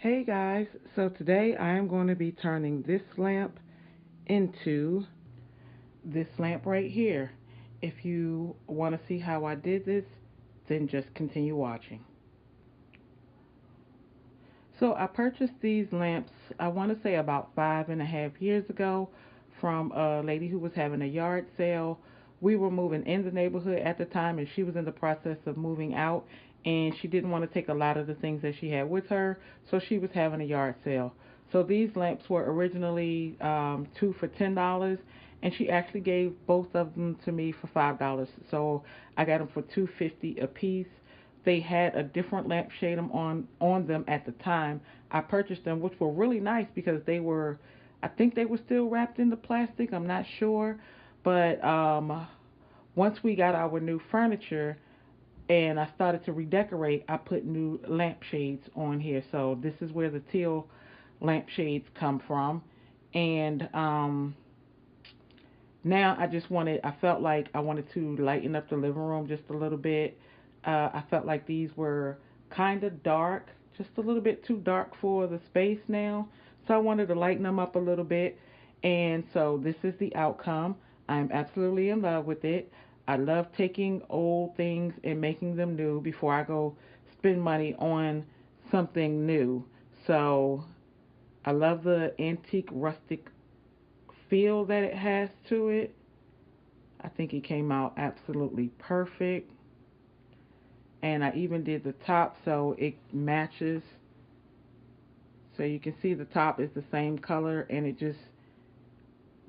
Hey guys, so today I am going to be turning this lamp into this lamp right here. If you want to see how I did this, then just continue watching. So I purchased these lamps, I want to say about 5.5 years ago, from a lady who was having a yard sale. We were moving in the neighborhood at the time, and she was in the process of moving out, and she didn't want to take a lot of the things that she had with her, so she was having a yard sale. So these lamps were originally two for $10, and she actually gave both of them to me for $5. So I got them for $2.50 a piece. They had a different lampshade on them at the time I purchased them, which were really nice because they were, I think they were still wrapped in the plastic. I'm not sure, but once we got our new furniture and I started to redecorate, I put new lampshades on here. So this is where the teal lampshades come from, and now I felt like I wanted to lighten up the living room just a little bit. I felt like these were kind of dark, just a little bit too dark for the space now. So I wanted to lighten them up a little bit. And so this is the outcome. I'm absolutely in love with it. I love taking old things and making them new before I go spend money on something new. So I love the antique rustic feel that it has to it. I think it came out absolutely perfect. And I even did the top so it matches. So you can see the top is the same color and it just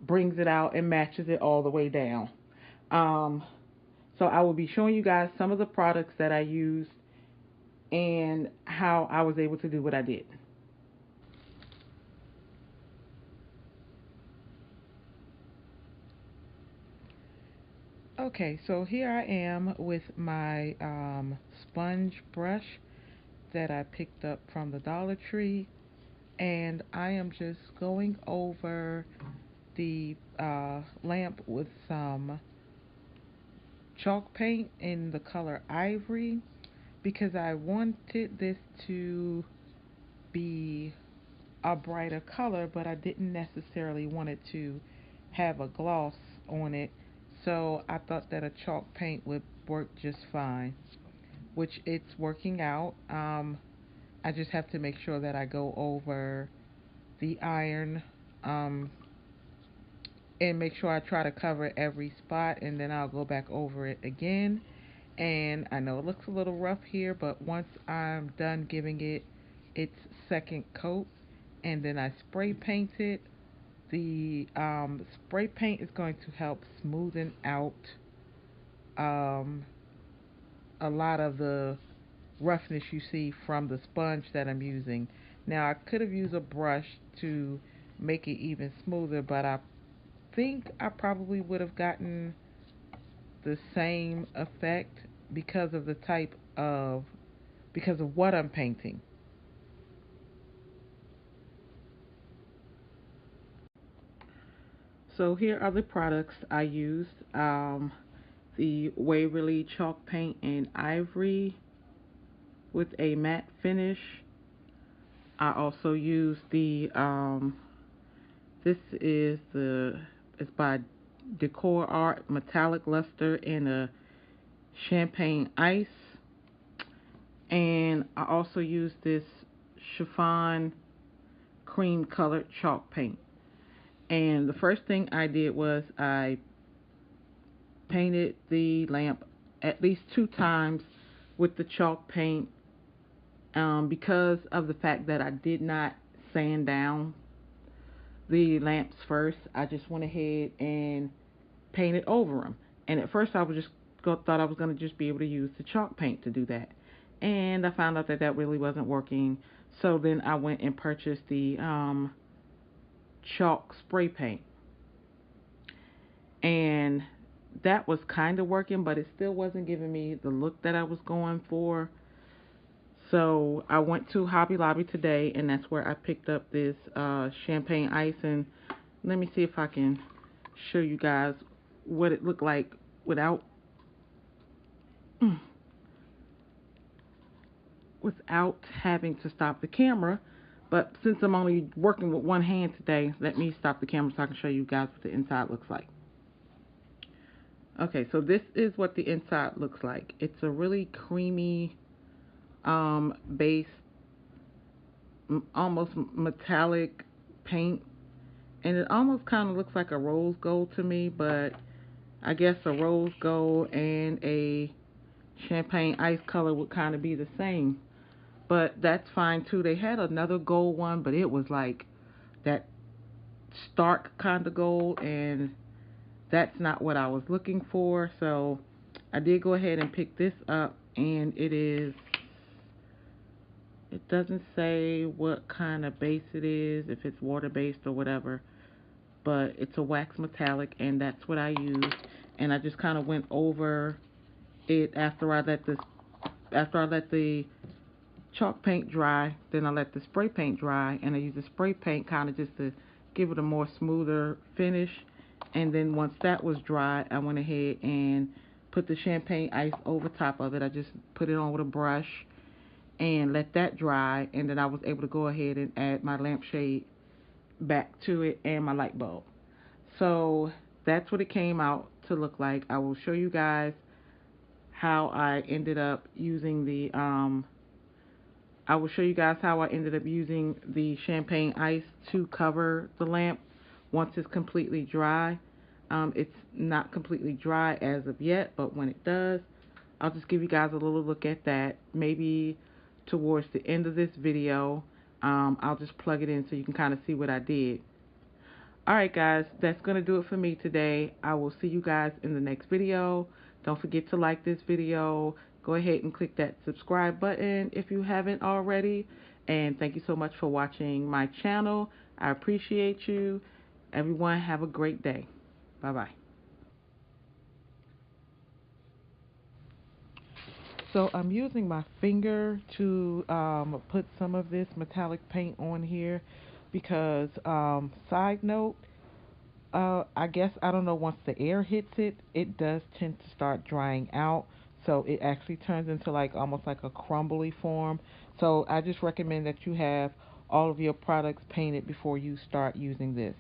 brings it out and matches it all the way down. Um, so I will be showing you guys some of the products that I used and how I was able to do what I did. Okay, so here I am with my sponge brush that I picked up from the Dollar Tree, and I am just going over the lamp with some chalk paint in the color ivory because I wanted this to be a brighter color, but I didn't necessarily want it to have a gloss on it. So I thought that a chalk paint would work just fine, which it's working out. I just have to make sure that I go over the iron um, and make sure I try to cover every spot, and then I'll go back over it again. And I know it looks a little rough here, but once I'm done giving it its second coat and then I spray paint it, the spray paint is going to help smoothen out um, a lot of the roughness you see from the sponge that I'm using. Now I could have used a brush to make it even smoother, but I think I probably would have gotten the same effect because of the type of because of what I'm painting. So here are the products I used. The Waverly chalk paint in ivory with a matte finish. I also used the this is the it's by Decor Art metallic luster in a champagne ice, and I also used this chiffon cream colored chalk paint. And the first thing I did was I painted the lamp at least 2 times with the chalk paint, because of the fact that I did not sand down the lamps first. I just went ahead and painted over them. And at first I was just thought I was going to just be able to use the chalk paint to do that. And I found out that that really wasn't working. So then I went and purchased the chalk spray paint. And that was kind of working, but it still wasn't giving me the look that I was going for. So I went to Hobby Lobby today, and that's where I picked up this champagne ice. And let me see if I can show you guys what it looked like without without having to stop the camera. But since I'm only working with one hand today, let me stop the camera so I can show you guys what the inside looks like. Okay, so this is what the inside looks like. It's a really creamy base, almost metallic paint, and it almost kind of looks like a rose gold to me, but I guess a rose gold and a champagne ice color would kind of be the same. But that's fine too. They had another gold one, but it was like that stark kind of gold, and that's not what I was looking for. So I did go ahead and pick this up, and it doesn't say what kind of base it is, if it's water based or whatever, but it's a wax metallic, and that's what I used. And I just kind of went over it after I let the chalk paint dry, then I let the spray paint dry, and I used the spray paint kind of just to give it a more smoother finish. And then once that was dry, I went ahead and put the champagne ice over top of it. I just put it on with a brush and let that dry, and then I was able to go ahead and add my lampshade back to it and my light bulb. So that's what it came out to look like. I will show you guys how I ended up using the champagne ice to cover the lamp once it's completely dry. It's not completely dry as of yet, but when it does, I'll just give you guys a little look at that. Maybe towards the end of this video, I'll just plug it in so you can kind of see what I did. Alright guys, that's going to do it for me today. I will see you guys in the next video. Don't forget to like this video. Go ahead and click that subscribe button if you haven't already. And thank you so much for watching my channel. I appreciate you. Everyone have a great day. Bye bye. So I'm using my finger to put some of this metallic paint on here because, side note, I guess, I don't know, once the air hits it, it does tend to start drying out. So it actually turns into like almost like a crumbly form. So I just recommend that you have all of your products painted before you start using this.